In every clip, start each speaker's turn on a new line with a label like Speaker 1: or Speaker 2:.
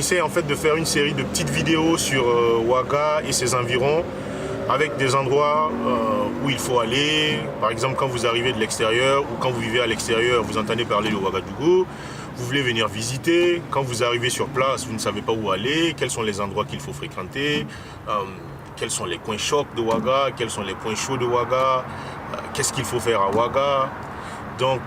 Speaker 1: essaie en fait de faire une série de petites vidéos sur Ouaga et ses environs, avec des endroits où il faut aller. Par exemple, quand vous arrivez de l'extérieur ou quand vous vivez à l'extérieur, vous entendez parler de Ouagadougou, vous voulez venir visiter. Quand vous arrivez sur place, vous ne savez pas où aller, quels sont les endroits qu'il faut fréquenter, quels sont les coins chocs de Ouaga, quels sont les points chauds de Ouaga, qu'est-ce qu'il faut faire à Ouaga. Donc,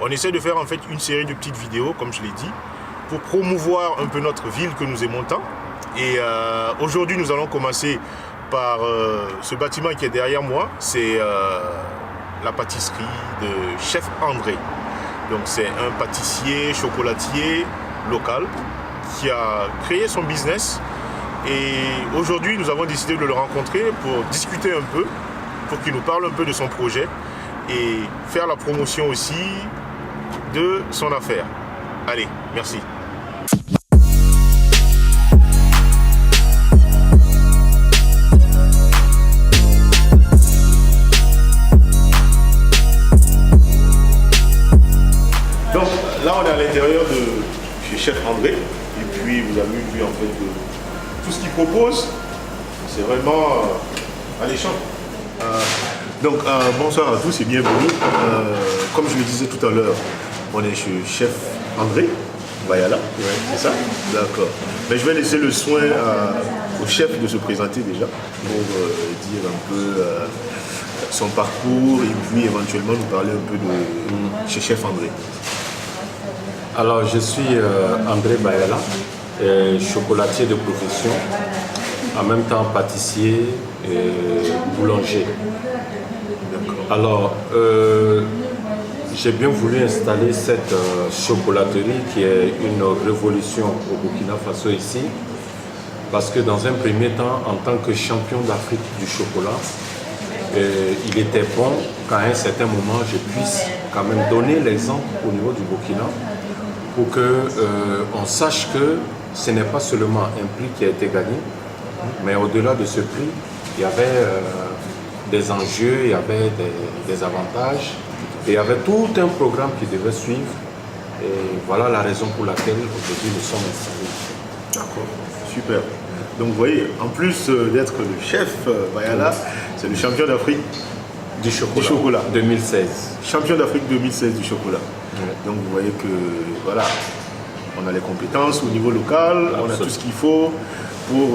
Speaker 1: on essaie de faire en fait une série de petites vidéos, comme je l'ai dit, pour promouvoir un peu notre ville que nous aimons tant. Et aujourd'hui, nous allons commencer par ce bâtiment qui est derrière moi. C'est la pâtisserie de Chef André. Donc c'est un pâtissier, chocolatier local qui a créé son business. Et aujourd'hui, nous avons décidé de le rencontrer pour discuter un peu, pour qu'il nous parle un peu de son projet et faire la promotion aussi de son affaire. Allez, merci. Donc là, on est à l'intérieur de chez Chef André. Et puis, vous avez vu en fait tout ce qu'il propose. C'est vraiment alléchant. Donc, bonsoir à tous et bienvenue. Comme je le disais tout à l'heure, on est chez Chef André Bayala. Ouais, c'est ça? D'accord. Mais je vais laisser le soin au chef de se présenter déjà pour dire un peu son parcours et puis éventuellement nous parler un peu de chez Chef André.
Speaker 2: Alors, je suis André Bayala, chocolatier de profession, en même temps pâtissier et boulanger. Alors, j'ai bien voulu installer cette chocolaterie qui est une révolution au Burkina Faso ici, parce que dans un premier temps, en tant que champion d'Afrique du chocolat, il était bon qu'à un certain moment, je puisse quand même donner l'exemple au niveau du Burkina pour qu'on sache que ce n'est pas seulement un prix qui a été gagné, mais au-delà de ce prix, il y avait des enjeux, il y avait des avantages, et il y avait tout un programme qui devait suivre. Et voilà la raison pour laquelle aujourd'hui nous sommes installés.
Speaker 1: D'accord, super. Donc vous voyez, en plus d'être le chef Bayala, c'est le champion d'Afrique du chocolat.
Speaker 2: 2016.
Speaker 1: Champion d'Afrique 2016 du chocolat. Ouais. Donc vous voyez que voilà, on a les compétences au niveau local, absolument. On a tout ce qu'il faut pour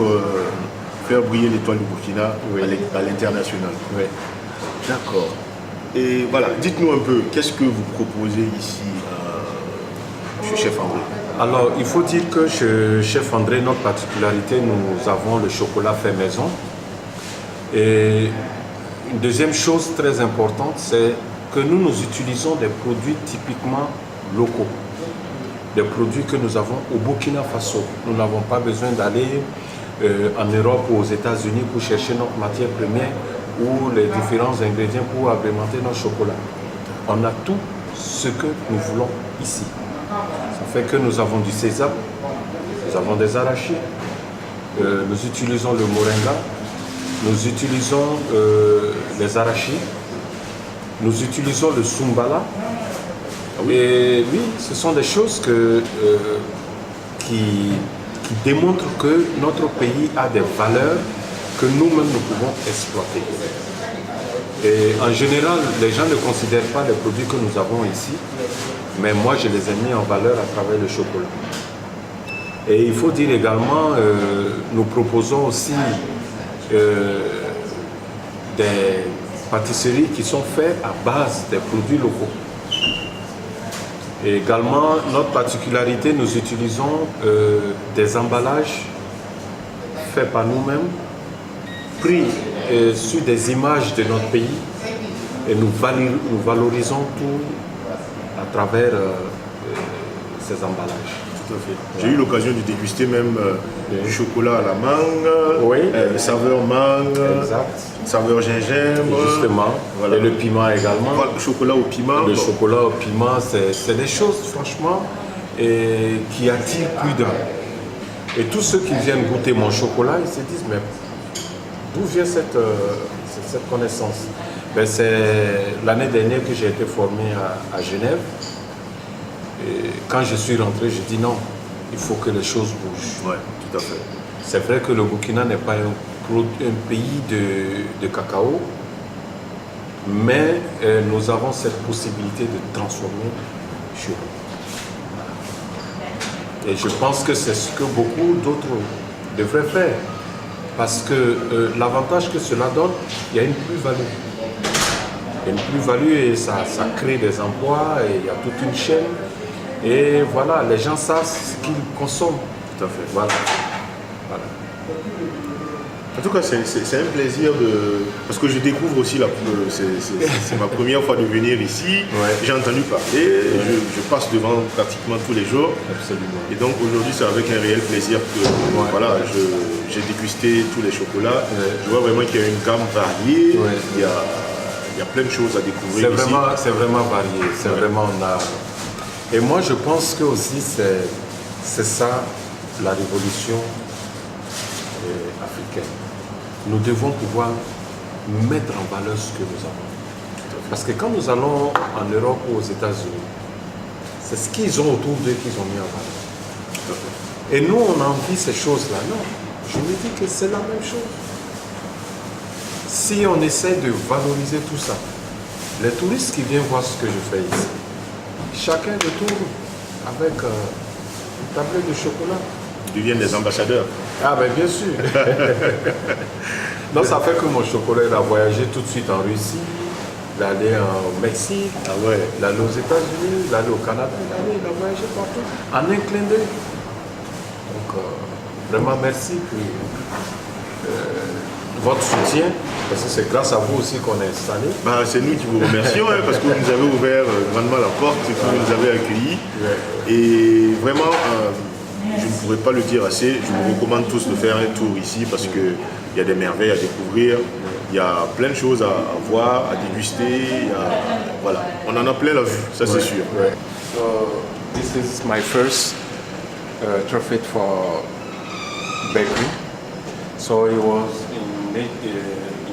Speaker 1: faire briller l'étoile du Burkina, oui, à l'international.
Speaker 2: Oui.
Speaker 1: D'accord. Et voilà, dites-nous un peu, qu'est-ce que vous proposez ici chez Chef André?
Speaker 2: Alors, il faut dire que chez Chef André, notre particularité, nous avons le chocolat fait maison. Et une deuxième chose très importante, c'est que nous utilisons des produits typiquement locaux. Des produits que nous avons au Burkina Faso. Nous n'avons pas besoin d'aller en Europe ou aux États-Unis pour chercher notre matière première ou les différents ingrédients pour agrémenter notre chocolat. On a tout ce que nous voulons ici. Ça fait que nous avons du sésame, nous avons des arachides, nous utilisons le moringa, nous utilisons les arachides, nous utilisons le sumbala. Et oui, ce sont des choses qui démontrent que notre pays a des valeurs que nous-mêmes nous pouvons exploiter. Et en général, les gens ne considèrent pas les produits que nous avons ici, mais moi je les ai mis en valeur à travers le chocolat. Et il faut dire également, nous proposons aussi des pâtisseries qui sont faites à base des produits locaux. Et également, notre particularité, nous utilisons des emballages faits par nous-mêmes, pris sur des images de notre pays, et nous valorisons tout à travers ces emballages.
Speaker 1: Tout à fait. J'ai eu l'occasion de déguster même du chocolat à la mangue,
Speaker 2: oui,
Speaker 1: saveur mangue,
Speaker 2: exact,
Speaker 1: saveur gingembre.
Speaker 2: Justement, voilà. Et le piment également.
Speaker 1: Voilà, le chocolat au piment.
Speaker 2: Le chocolat au piment, c'est des choses franchement qui attirent plus d'un. Et tous ceux qui viennent goûter mon chocolat, ils se disent, mais d'où vient cette connaissance? Ben, c'est l'année dernière que j'ai été formé à Genève. Et quand je suis rentré, je dis non, il faut que les choses bougent.
Speaker 1: Ouais, tout à fait.
Speaker 2: C'est vrai que le Burkina n'est pas un pays de cacao, mais nous avons cette possibilité de transformer chez nous. Et je pense que c'est ce que beaucoup d'autres devraient faire. Parce que l'avantage que cela donne, il y a une plus-value. Il y a une plus-value et ça crée des emplois et il y a toute une chaîne. Et voilà, les gens savent ce qu'ils consomment.
Speaker 1: Tout à fait.
Speaker 2: Voilà.
Speaker 1: En tout cas, c'est un plaisir de... Parce que je découvre aussi, c'est ma première fois de venir ici.
Speaker 2: Ouais.
Speaker 1: J'ai entendu parler, je passe devant pratiquement tous les jours.
Speaker 2: Absolument.
Speaker 1: Et donc aujourd'hui, c'est avec un réel plaisir que voilà, j'ai dégusté tous les chocolats.
Speaker 2: Ouais.
Speaker 1: Je vois vraiment qu'il y a une gamme variée.
Speaker 2: Ouais.
Speaker 1: Il y a plein de choses à découvrir ici.
Speaker 2: C'est vraiment varié. C'est vraiment... Et moi, je pense que aussi, c'est ça, la révolution africaine. Nous devons pouvoir mettre en valeur ce que nous avons. Parce que quand nous allons en Europe ou aux États-Unis, c'est ce qu'ils ont autour d'eux qu'ils ont mis en valeur. Et nous, on envie ces choses-là. Non, je me dis que c'est la même chose. Si on essaie de valoriser tout ça, les touristes qui viennent voir ce que je fais ici, chacun retourne avec une tablette de chocolat.
Speaker 1: Ils deviennent des ambassadeurs.
Speaker 2: Ah ben bien sûr. Non, ça fait que mon chocolat, il a voyagé tout de suite en Russie, il est allé au Mexique, il est allé aux États-Unis, il est allé au Canada, il a voyagé partout, en un clin d'œil. Donc, vraiment merci pour votre soutien, parce que c'est grâce à vous aussi qu'on est installé.
Speaker 1: Bah, c'est nous qui vous remercions, parce que vous nous avez ouvert grandement la porte, que vous nous avez accueillis. Et vraiment, je ne pourrais pas le dire assez, je vous recommande tous de faire un tour ici parce qu'il y a des merveilles à découvrir, il y a plein de choses à voir, à déguster, voilà. On en a plein la vue, ça c'est sûr.
Speaker 2: So, this is my first trophy for bakery. So it was in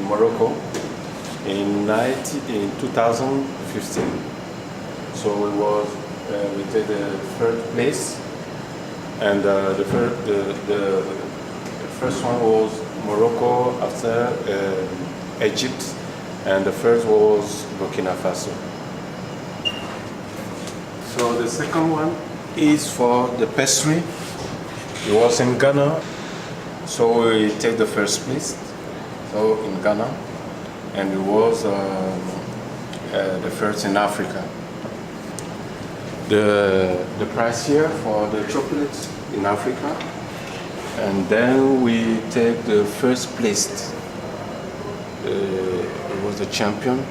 Speaker 2: Morocco in 2015. So we did the third place. And the first one was Morocco, after Egypt, and the first was Burkina Faso. So the second one is for the pastry. It was in Ghana, so we take the first place. So in Ghana, and it was the first in Africa. The price here for the chocolate in Africa, and then we take the first place. It was the champion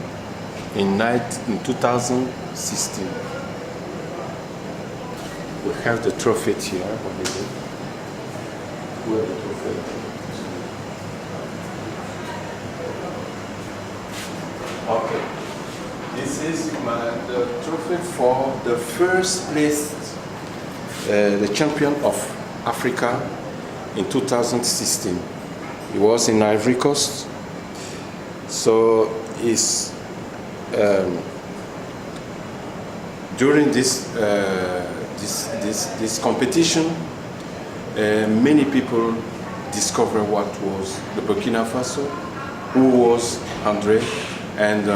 Speaker 2: in 2016. We have the trophy here. What is it? We have the trophy. Okay. This is the trophy for the first place, the champion of Africa in 2016. It was in Ivory Coast. So it's during this competition, many people discovered what was the Burkina Faso, who was André, and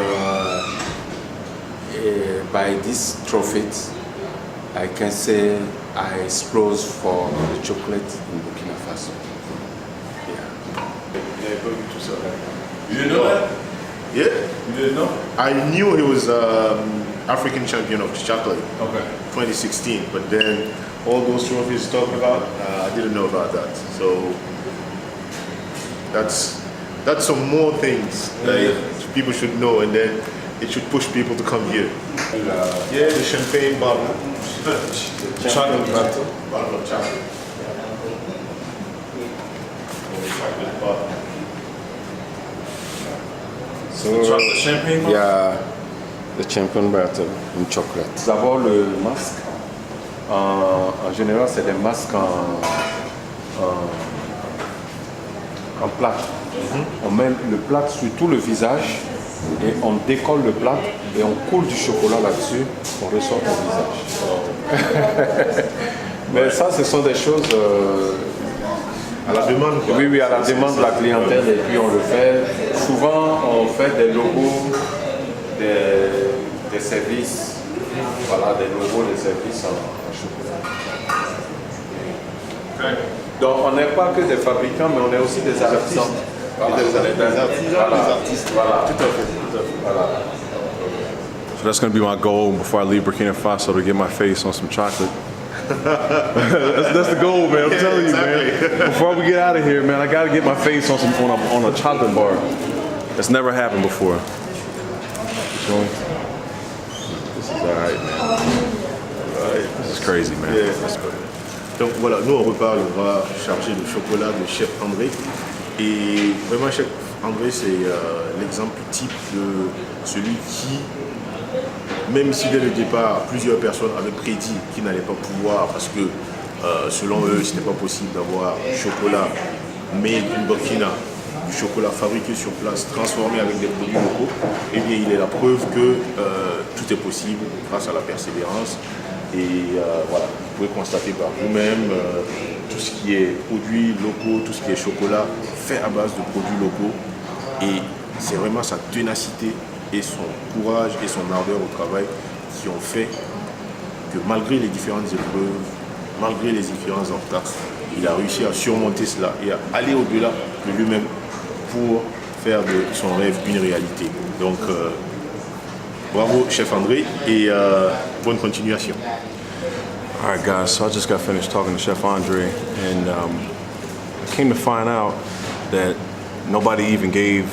Speaker 2: by this trophy, I can say I explode for the chocolate in Burkina Faso.
Speaker 1: You didn't know that? Yeah.
Speaker 2: You didn't know?
Speaker 1: I knew he was African champion of chocolate,
Speaker 2: Okay.
Speaker 1: 2016, but then all those trophies talk about, I didn't know about that. So that's some more things that people should know, and then it should push people to come here. Yeah, the champagne bottle. Chocolate bottle. Bottle of chocolate. Chocolate bottle.
Speaker 2: So,
Speaker 1: chocolate champagne bottle?
Speaker 2: Yeah, the champion battle in chocolate. D'abord le masque. En général, c'est des masques en plâtre. On met le plâtre sur tout le visage et on décolle le plâtre et on coule du chocolat là-dessus, on ressort ton visage. Mais ça, ce sont des choses
Speaker 1: à la demande. Quoi.
Speaker 2: Oui, à la demande de la clientèle, et puis on le fait. Souvent, on fait des logos, des services, voilà, des logos, des services en chocolat. Donc, on n'est pas que des fabricants, mais on est aussi des artisans. Voilà.
Speaker 1: Des artisans, des artistes.
Speaker 2: Voilà, tout à fait. Voilà.
Speaker 3: So that's going to be my goal before I leave Burkina Faso, to get my face on some chocolate. that's the goal, man. I'm telling you, man. Before we get out of here, man, I got to get my face on a chocolate bar. That's never happened before. So, this is all right, man. This is crazy, man.
Speaker 1: Yeah, that's good. Donc voilà, nous on repart, on va charger le chocolat de Chef André. Et vraiment, Chef André, c'est l'exemple type de celui qui, même si dès le départ, plusieurs personnes avaient prédit qu'ils n'allaient pas pouvoir, parce que selon eux, ce n'était pas possible d'avoir du chocolat made in Burkina, du chocolat fabriqué sur place, transformé avec des produits locaux, eh bien il est la preuve que tout est possible grâce à la persévérance. Et voilà, vous pouvez constater par vous-même tout ce qui est produits locaux, tout ce qui est chocolat fait à base de produits locaux. Et c'est vraiment sa ténacité et son courage et son ardeur au travail qui ont fait que malgré les différentes épreuves, malgré les différents obstacles, il a réussi à surmonter cela et à aller au-delà de lui-même pour faire de son rêve une réalité. Donc bravo Chef André et bonne continuation.
Speaker 3: All right, guys, so I just got finished talking to Chef Andre, and I came to find out that nobody even gave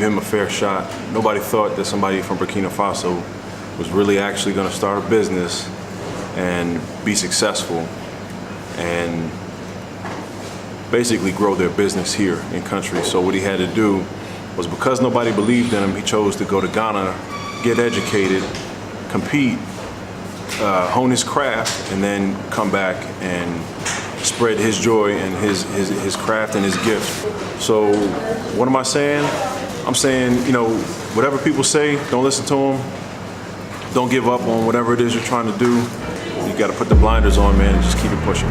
Speaker 3: him a fair shot. Nobody thought that somebody from Burkina Faso was really actually going to start a business and be successful and basically grow their business here in country. So what he had to do was, because nobody believed in him, he chose to go to Ghana, get educated, compete, hone his craft, and then come back and spread his joy and his craft and his gift. So what am I saying? I'm saying, you know, whatever people say, don't listen to them. Don't give up on whatever it is you're trying to do. You got to put the blinders on, man, and just keep it pushing.